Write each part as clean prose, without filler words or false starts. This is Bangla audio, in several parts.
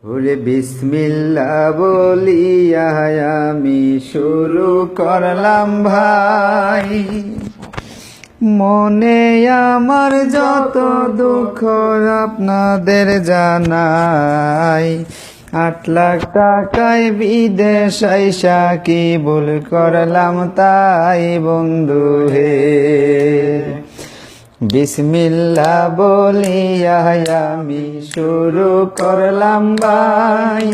ওরে বিসমিল্লাহ বলিয়া আমি শুরু করলাম ভাই, মনে আমার যত দুঃখ আপনাদের জানাই। 8 লাখ টাকায় বিদেশ আইসা কি ভুল করলাম তাই বন্ধু হে। বিসমিল্লাহ বলিয়া আমি শুরু করলাম ভাই,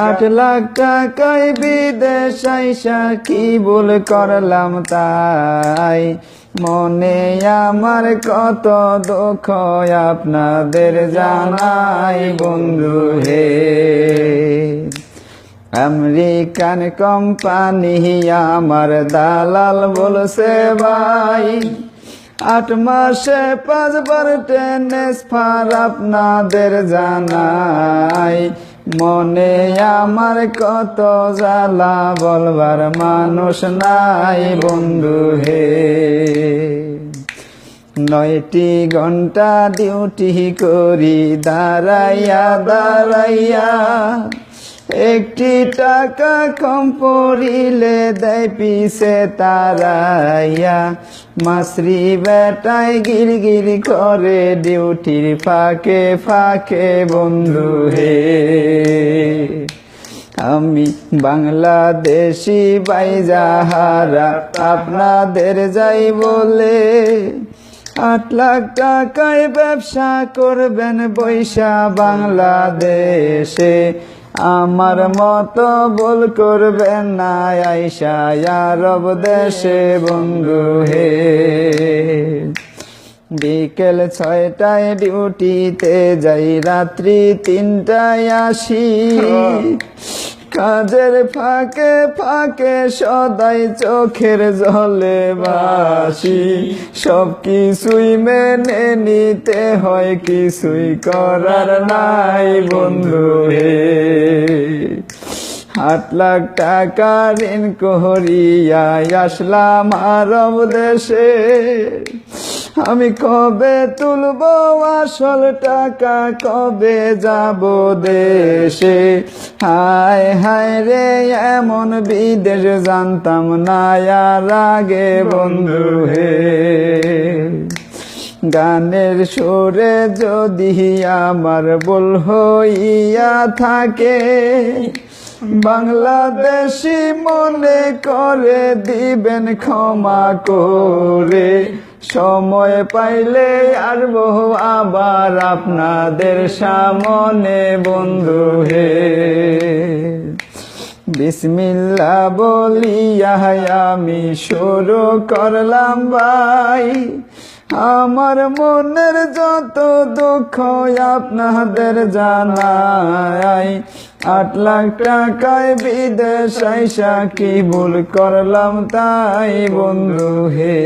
8 লাখ টাকায় বিদেশ আইসা কি ভুল করলাম তাই। মনে আমার কত দুঃখ আপনাদের জানাই বন্ধু হে। আমেরিকান কোম্পানি আমার দালাল বলছে ভাই, 8 মাসে 5 বার ট্রান্সফার আপনাদের জানাই। মনে আমার কত জ্বালা বলবার মানুষ নাই বন্ধু হে। 9টি ঘন্টা ডিউটি করি দাঁড়াইয়া দাঁড়াইয়া, 1টি টাকা কম পড়িলে দেয় পিছে তারাইয়া। মাসরি বেটায় গিরগির করে ডিউটির ফাঁকে ফাঁকে বন্ধু হে। আমি বাংলাদেশি বাইজাহারা আপনাদের যাই বলে, 8 লাখ টাকায় ব্যবসা করবেন বৈশা বাংলাদেশে। আমার মতো ভুল করবেন না আইসা আরব দেশে বন্ধু হে। বিকেল 6টায় ডিউটিতে যাই, রাত্রি 3টায় আসি। কাজের ফাঁকে ফাঁকে সদাই চোখের জলে বাসি। সব কিছুই মেনে নিতে হয়, কিছুই করার নাই বন্ধু হে। 8 লাখ টাকা ঋণ করিয়া আসলাম আরব দেশে। আমি কবে তুলব আসল টাকা, কবে যাব দেশে। হায় হায় রে এমন বিদেশ জানতাম না আর আগে বন্ধু হে। গানের সুরে যদি আমার ভুল হইয়া থাকে, বাংলাদেশি মনে করে দিবেন ক্ষমা করে। সময় পাইলে আসবো আবার আপনাদের সামনে বন্ধু হে। বিসমিল্লাহ বলিয়া আমি শুরু করলাম ভাই, আমার মনের যত দুঃখ আপনাদের জানাই। 8 লাখ টাকায় বিদেশ আইসা কি ভুল করলাম তাই বন্ধু হে।